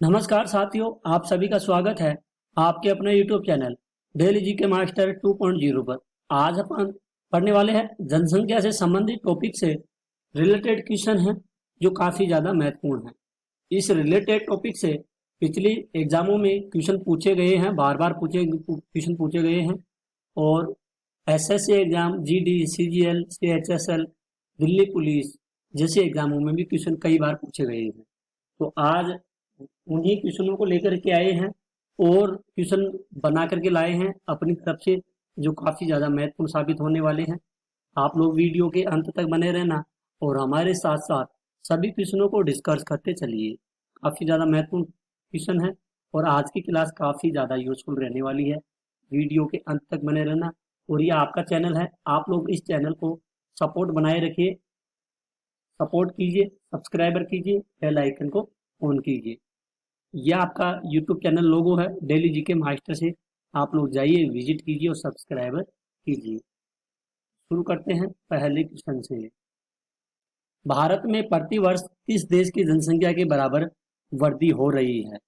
नमस्कार साथियों, आप सभी का स्वागत है आपके अपने YouTube चैनल डेली जी के मास्टर 2.0 पर। आज अपन पढ़ने वाले हैं जनसंख्या से संबंधित टॉपिक से रिलेटेड क्वेश्चन हैं जो काफ़ी ज़्यादा महत्वपूर्ण हैं। इस रिलेटेड टॉपिक से पिछली एग्जामों में क्वेश्चन पूछे गए हैं, बार बार क्वेश्चन पूछे गए हैं और SSC exam, GD, CGL, CHSL, Delhi police जैसे एग्जामों में भी क्वेश्चन कई बार पूछे गए हैं। तो आज उन्हीं क्वेश्चनों को लेकर के आए हैं और क्वेश्चन बना करके लाए हैं अपनी तरफ से जो काफ़ी ज़्यादा महत्वपूर्ण साबित होने वाले हैं। आप लोग वीडियो के अंत तक बने रहना और हमारे साथ साथ सभी क्वेश्चनों को डिस्कस करते चलिए। काफ़ी ज़्यादा महत्वपूर्ण क्वेश्चन है और आज की क्लास काफ़ी ज़्यादा यूजफुल रहने वाली है। वीडियो के अंत तक बने रहना और ये आपका चैनल है, आप लोग इस चैनल को सपोर्ट बनाए रखिए, सपोर्ट कीजिए, सब्सक्राइबर कीजिए, बेल आइकन को ऑन कीजिए। यह आपका यूट्यूब चैनल लोगो है डेली जीके मास्टर से, आप लोग जाइए, विजिट कीजिए और सब्सक्राइबर कीजिए। शुरू करते हैं पहले क्वेश्चन से। भारत में प्रति वर्ष किस देश की जनसंख्या के बराबर वृद्धि हो रही है?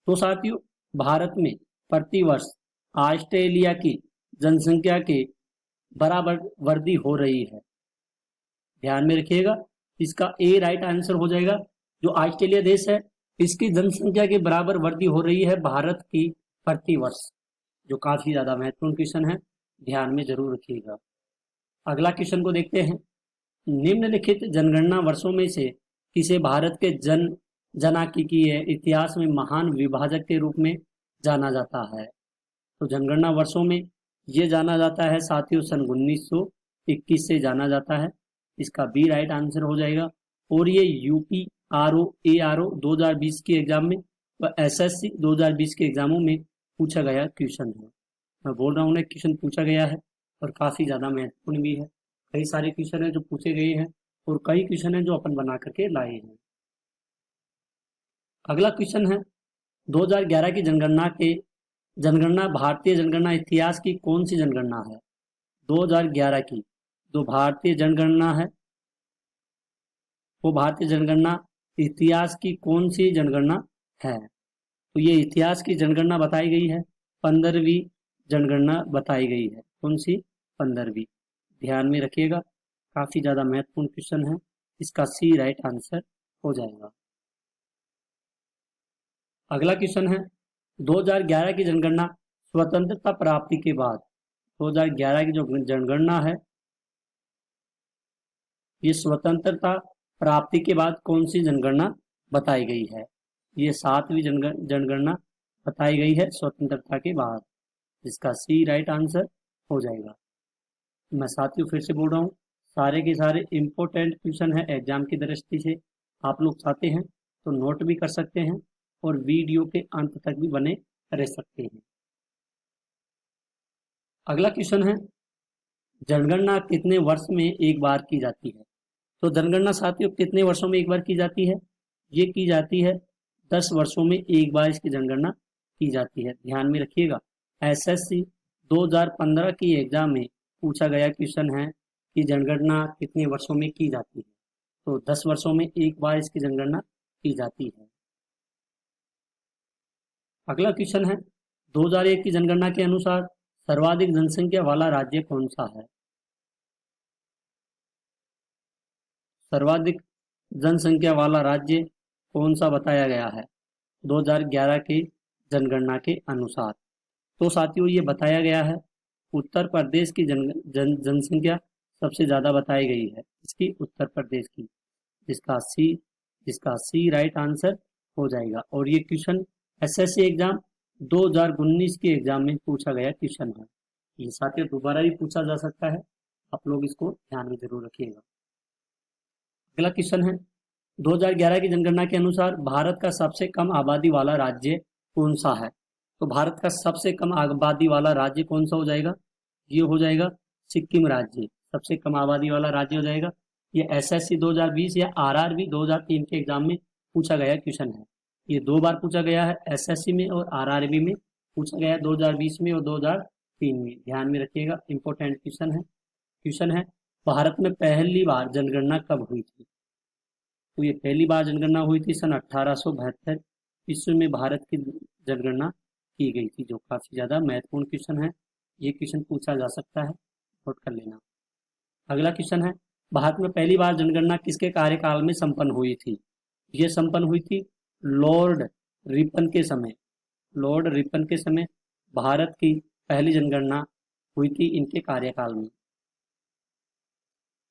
तो साथियों, भारत में प्रति वर्ष ऑस्ट्रेलिया की जनसंख्या के बराबर वृद्धि हो रही है। ध्यान में रखिएगा, इसका ए राइट आंसर हो जाएगा। जो ऑस्ट्रेलिया देश है इसकी जनसंख्या के बराबर वृद्धि हो रही है भारत की प्रति वर्ष, जो काफी ज्यादा महत्वपूर्ण क्वेश्चन है, ध्यान में जरूर रखिएगा। अगला क्वेश्चन को देखते हैं। निम्नलिखित जनगणना वर्षों में से किसे भारत के जनांकीय इतिहास में महान विभाजक के रूप में जाना जाता है? तो जनगणना वर्षों में ये जाना जाता है साथियों सन 1921 से जाना जाता है। इसका बी राइट आंसर हो जाएगा। और ये यूपी ARO 2020 के एग्जाम में व एसएससी 2020 के एग्जामों में पूछा गया क्वेश्चन है। मैं बोल रहा हूँ ना, क्वेश्चन पूछा गया है और काफी ज्यादा महत्वपूर्ण भी है। कई सारे क्वेश्चन है जो पूछे गए हैं और कई क्वेश्चन है जो अपन बना करके लाए हैं। अगला क्वेश्चन है 2011 की जनगणना भारतीय जनगणना इतिहास की कौन सी जनगणना है? 2011 की जो भारतीय जनगणना है वो भारतीय जनगणना इतिहास की कौन सी जनगणना है? तो ये इतिहास की जनगणना बताई गई है, 15वीं जनगणना बताई गई है। कौन सी? 15वीं। ध्यान में रखिएगा, काफी ज्यादा महत्वपूर्ण क्वेश्चन है, इसका सी राइट आंसर हो जाएगा। अगला क्वेश्चन है 2011 की जनगणना स्वतंत्रता प्राप्ति के बाद, 2011 की जो जनगणना है ये स्वतंत्रता प्राप्ति के बाद कौन सी जनगणना बताई गई है? ये 7वीं जनगणना बताई गई है स्वतंत्रता के बाद, जिसका सी राइट आंसर हो जाएगा। मैं साथियों फिर से बोल रहा हूँ, सारे के सारे इम्पोर्टेंट क्वेश्चन है एग्जाम की दृष्टि से। आप लोग चाहते हैं तो नोट भी कर सकते हैं और वीडियो के अंत तक भी बने रह सकते हैं। अगला क्वेश्चन है जनगणना कितने वर्ष में एक बार की जाती है? तो जनगणना साथियों कितने वर्षों में एक बार की जाती है? ये की जाती है 10 वर्षों में एक बार इसकी जनगणना की जाती है। ध्यान में रखिएगा, एसएससी 2015 की एग्जाम में पूछा गया क्वेश्चन है कि जनगणना कितने वर्षों में की जाती है? तो 10 वर्षों में एक बार इसकी जनगणना की जाती है। अगला क्वेश्चन है 2001 की जनगणना के अनुसार सर्वाधिक जनसंख्या वाला राज्य कौन सा है? सर्वाधिक जनसंख्या वाला राज्य कौन सा बताया गया है 2011 की जनगणना के अनुसार? तो साथियों ये बताया गया है उत्तर प्रदेश की जनसंख्या सबसे ज्यादा बताई गई है, इसकी उत्तर प्रदेश की, जिसका सी राइट आंसर हो जाएगा। और ये क्वेश्चन एसएससी एग्जाम 2019 के एग्जाम में पूछा गया क्वेश्चन है। ये साथियों दोबारा भी पूछा जा सकता है, आप लोग इसको ध्यान में जरूर रखिएगा। अगला क्वेश्चन है 2011 की जनगणना के अनुसार भारत का सबसे कम आबादी वाला राज्य कौन सा है? तो भारत का सबसे कम आबादी वाला राज्य कौन सा हो जाएगा? ये हो जाएगा सिक्किम राज्य, सबसे कम आबादी वाला राज्य हो जाएगा। ये एसएससी 2020 या आरआरबी 2003 के एग्जाम में पूछा गया क्वेश्चन है। ये 2 बार पूछा गया है, एसएससी में और आरआरबी में पूछा गया है, 2020 में और 2003 में। ध्यान में रखिएगा, इंपॉर्टेंट क्वेश्चन है भारत में पहली बार जनगणना कब हुई थी? तो ये पहली बार जनगणना हुई थी सन 1872 ईस्वी में भारत की जनगणना की गई थी, जो काफी ज्यादा महत्वपूर्ण क्वेश्चन है। ये क्वेश्चन पूछा जा सकता है, नोट कर लेना। अगला क्वेश्चन है, भारत में पहली बार जनगणना किसके कार्यकाल में संपन्न हुई थी? ये संपन्न हुई थी लॉर्ड रिपन के समय। लॉर्ड रिपन के समय भारत की पहली जनगणना हुई थी इनके कार्यकाल में।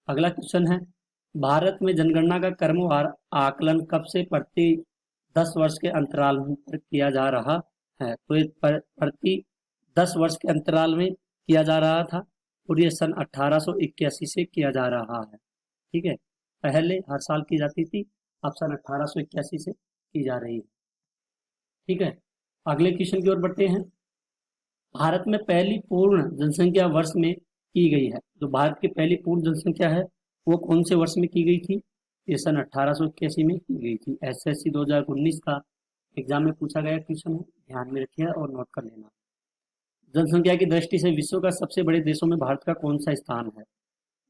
अगला क्वेश्चन है, भारत में जनगणना का क्रमवार आकलन कब से प्रति 10 वर्ष के अंतराल पर किया जा रहा है? तो ये प्रति 10 वर्ष के अंतराल में किया जा रहा था और ये सन 1881 से किया जा रहा है। ठीक है, पहले हर साल की जाती थी, अब सन 1881 से की जा रही है। ठीक है, अगले क्वेश्चन की ओर बढ़ते हैं। भारत में पहली पूर्ण जनसंख्या वर्ष में की गई है। जो भारत की पहली पूर्ण जनसंख्या है वो कौन से वर्ष में की गई थी? ये सन 1881 में की गई थी। एसएससी 2019 का एग्जाम में पूछा गया क्वेश्चन है, ध्यान में रखिए और नोट कर लेना। जनसंख्या की दृष्टि से विश्व का सबसे बड़े देशों में भारत का कौन सा स्थान है?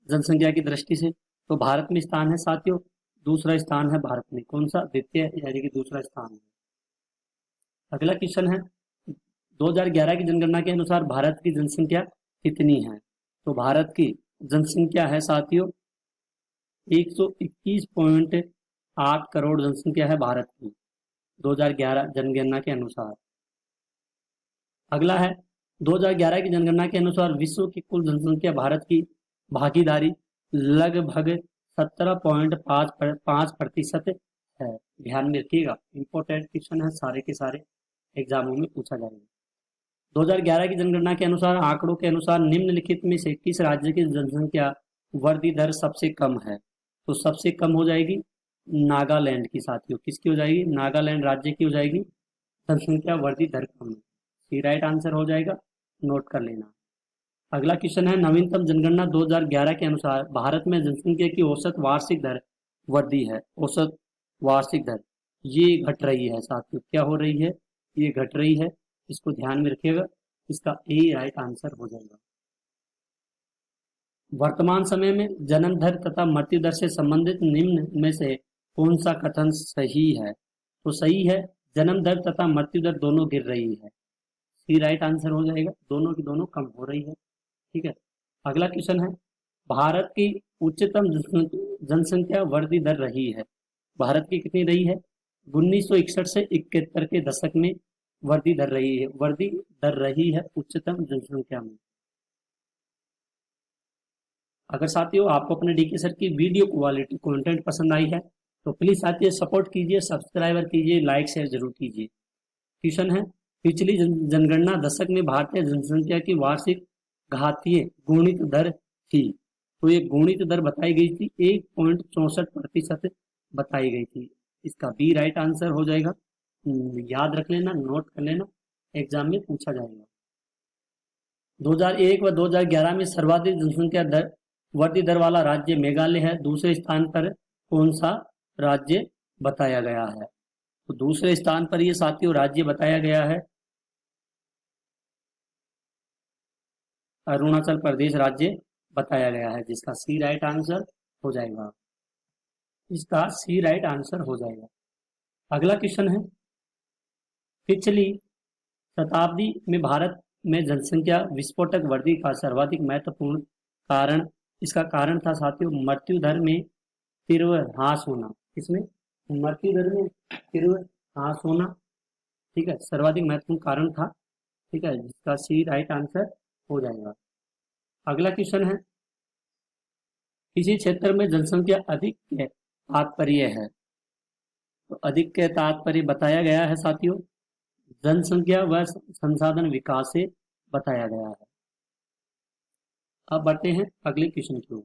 जनसंख्या की दृष्टि से तो भारत में स्थान है साथियों, दूसरा स्थान है भारत में। कौन सा? द्वितीय यानी कि दूसरा स्थान है। अगला क्वेश्चन है, 2011 की जनगणना के अनुसार भारत की जनसंख्या कितनी है? तो भारत की जनसंख्या है साथियों 121.8 करोड़ जनसंख्या है भारत की 2011 जनगणना के अनुसार। अगला है, 2011 की जनगणना के अनुसार विश्व की कुल जनसंख्या भारत की भागीदारी लगभग 17.5% है। ध्यान में रखिएगा, इंपॉर्टेंट क्वेश्चन है, सारे के सारे एग्जामों में पूछा जाएगा। 2011 की जनगणना के अनुसार आंकड़ों के अनुसार निम्नलिखित में से किस राज्य की जनसंख्या वृद्धि दर सबसे कम है? तो सबसे कम हो जाएगी नागालैंड की साथियों। किसकी हो जाएगी? नागालैंड राज्य की हो जाएगी जनसंख्या वृद्धि दर कम। सी राइट आंसर हो जाएगा, नोट कर लेना। अगला क्वेश्चन है, नवीनतम जनगणना 2011 के अनुसार भारत में जनसंख्या की औसत वार्षिक दर वृद्धि है। औसत वार्षिक दर ये घट रही है साथियों। क्या हो रही है? ये घट रही है, इसको ध्यान में रखिएगा, इसका ए राइट आंसर हो जाएगा। वर्तमान समय में जन्म दर तथा मृत्यु दर से संबंधित निम्न में से कौन सा कथन सही है? तो सही है, जन्म दर तथा मृत्यु दर दोनों गिर रही है। सी राइट आंसर हो जाएगा, दोनों की दोनों कम हो रही है। ठीक है, अगला क्वेश्चन है, भारत की उच्चतम जनसंख्या वृद्धि दर रही है। भारत की कितनी रही है? 1961 से 71 के दशक में वृद्धि दर रही है। वृद्धि दर रही है उच्चतम जनसंख्या में। अगर साथियों आपको अपने डीके सर की वीडियो क्वालिटी कंटेंट पसंद आई है तो प्लीज साथियों सपोर्ट कीजिए, सब्सक्राइबर कीजिए, लाइक शेयर जरूर कीजिए। क्वेश्चन है, पिछली जनगणना दशक में भारतीय जनसंख्या की वार्षिक घातीय गुणित दर थी। तो ये गुणित दर बताई गई थी 1.64% बताई गई थी। इसका बी राइट आंसर हो जाएगा। याद रख लेना, नोट कर लेना, एग्जाम में पूछा जाएगा। 2001 व 2011 में सर्वाधिक जनसंख्या दर वृद्धि दर वाला राज्य मेघालय है। दूसरे स्थान पर कौन सा राज्य बताया गया है? तो दूसरे स्थान पर ये साथियों राज्य बताया गया है अरुणाचल प्रदेश राज्य बताया गया है, जिसका सी राइट आंसर हो जाएगा। इसका सी राइट आंसर हो जाएगा। अगला क्वेश्चन है, पिछली शताब्दी में भारत में जनसंख्या विस्फोटक वृद्धि का सर्वाधिक महत्वपूर्ण कारण, इसका कारण था साथियों मृत्यु दर में तीव्र ह्रास होना। इसमें मृत्यु दर में तीव्र ह्रास होना, ठीक है, सर्वाधिक महत्वपूर्ण कारण था। ठीक है, जिसका सी राइट आंसर हो जाएगा। अगला क्वेश्चन है, किसी क्षेत्र में जनसंख्या अधिक के तात्पर्य है? तो अधिक के तात्पर्य बताया गया है साथियों जनसंख्या व संसाधन विकास से बताया गया है। अब बढ़ते हैं अगले क्वेश्चन की ओर।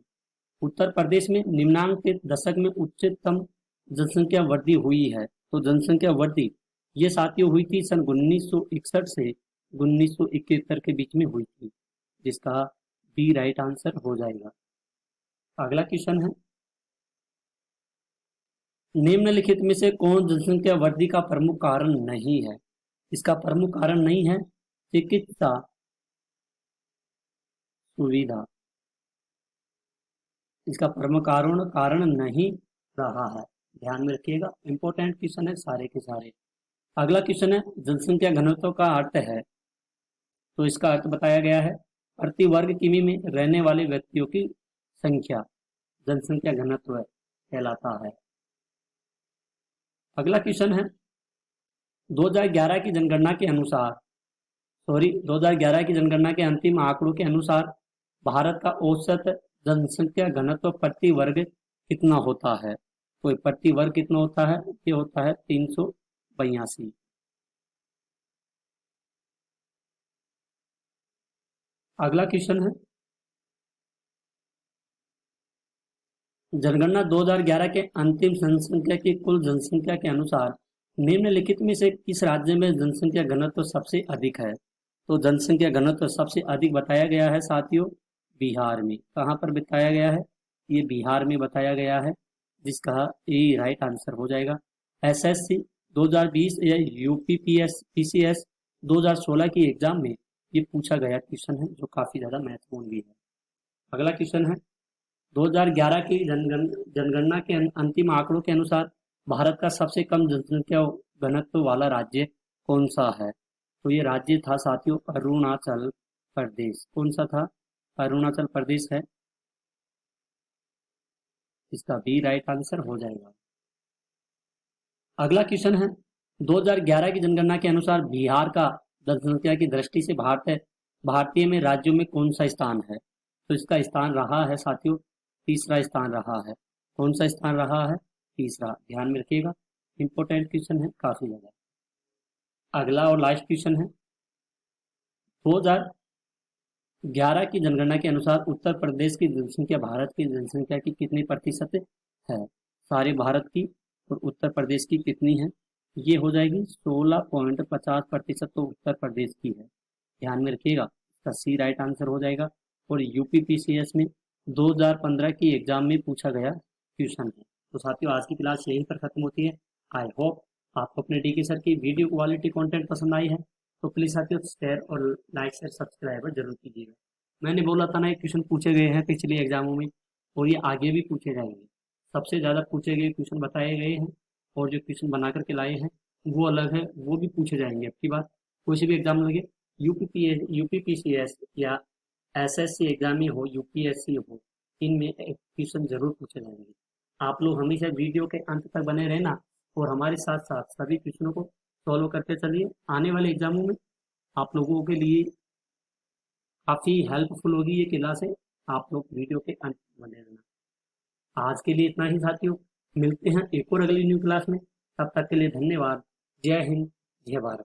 उत्तर प्रदेश में निम्नांक के दशक में उच्चतम जनसंख्या वृद्धि हुई है। तो जनसंख्या वृद्धि ये साथियों हुई थी सन 1961 से 1971 के बीच में हुई थी, जिसका बी राइट आंसर हो जाएगा। अगला क्वेश्चन है, निम्नलिखित में से कौन जनसंख्या वृद्धि का प्रमुख कारण नहीं है? इसका प्रमुख कारण नहीं है चिकित्सा सुविधा। इसका प्रमुख कारण नहीं रहा है। ध्यान में रखिएगा, इंपॉर्टेंट क्वेश्चन है सारे के सारे। अगला क्वेश्चन है जनसंख्या घनत्व का अर्थ है। तो इसका अर्थ बताया गया है प्रति वर्ग किमी में रहने वाले व्यक्तियों की संख्या जनसंख्या घनत्व कहलाता है। अगला क्वेश्चन है 2011 की जनगणना के अनुसार 2011 की जनगणना के अंतिम आंकड़ों के अनुसार भारत का औसत जनसंख्या घनत्व प्रति वर्ग कितना होता है। तो प्रति वर्ग कितना होता है, ये होता है 382। अगला क्वेश्चन है जनगणना 2011 के अंतिम जनसंख्या की कुल जनसंख्या के अनुसार निम्नलिखित में से किस राज्य में जनसंख्या घनत्व सबसे अधिक है। तो जनसंख्या घनत्व सबसे अधिक बताया गया है साथियों बिहार में। कहाँ पर बताया गया है, ये बिहार में बताया गया है, जिसका ए राइट आंसर हो जाएगा। एसएससी 2020 या यूपी पीसीएस 2016 की एग्जाम में ये पूछा गया क्वेश्चन है, जो काफी ज्यादा महत्वपूर्ण भी है। अगला क्वेश्चन है 2011 की जनगणना के अंतिम आंकड़ों के अनुसार भारत का सबसे कम जनसंख्या घनत्व वाला राज्य कौन सा है। तो ये राज्य था साथियों अरुणाचल प्रदेश। कौन सा था, अरुणाचल प्रदेश है, इसका बी राइट आंसर हो जाएगा। अगला क्वेश्चन है 2011 की जनगणना के अनुसार बिहार का जनसंख्या की दृष्टि से भारतीय में राज्यों में कौन सा स्थान है। तो इसका स्थान रहा है साथियों तीसरा स्थान रहा है। कौन सा स्थान रहा है, तीसरा, ध्यान में रखिएगा, इंपॉर्टेंट क्वेश्चन है काफी ज्यादा। अगला और लास्ट क्वेश्चन है 2011 की जनगणना के अनुसार उत्तर प्रदेश की जनसंख्या भारत की जनसंख्या की कितनी प्रतिशत है। सारे भारत की और उत्तर प्रदेश की कितनी है, ये हो जाएगी 16.50% तो उत्तर प्रदेश की है। ध्यान में रखिएगा, इसका सी राइट आंसर हो जाएगा। और यूपी पीसीएस में 2015 की एग्जाम में पूछा गया क्वेश्चन है। तो साथियों आज की क्लास यहीं पर खत्म होती है। आई होप आपको अपने डीके सर की वीडियो क्वालिटी कंटेंट पसंद आई है। तो प्लीज साथियों शेयर और लाइक शेयर सब्सक्राइब जरूर कीजिएगा। मैंने बोला था ना ये क्वेश्चन पूछे गए हैं पिछले एग्जामों में और ये आगे भी पूछे जाएंगे। सबसे ज़्यादा पूछे गए क्वेश्चन बताए गए हैं और जो क्वेश्चन बना करके लाए हैं वो अलग है, वो भी पूछे जाएंगे। अब की बात कोई से भी एग्जाम लगे, यूपी पीसीएस या एसएससी एग्जाम ही हो, यूपीएससी हो, इनमें क्वेश्चन जरूर पूछे जाएंगे। आप लोग हमेशा वीडियो के अंत तक बने रहना और हमारे साथ साथ सभी क्वेश्चनों को सॉल्व करते चलिए। आने वाले एग्जामों में आप लोगों के लिए काफ़ी हेल्पफुल होगी ये क्लासें। आप लोग वीडियो के अंत तक बने रहना। आज के लिए इतना ही साथियों, मिलते हैं एक और अगली न्यू क्लास में। तब तक के लिए धन्यवाद। जय हिंद, जय भारत।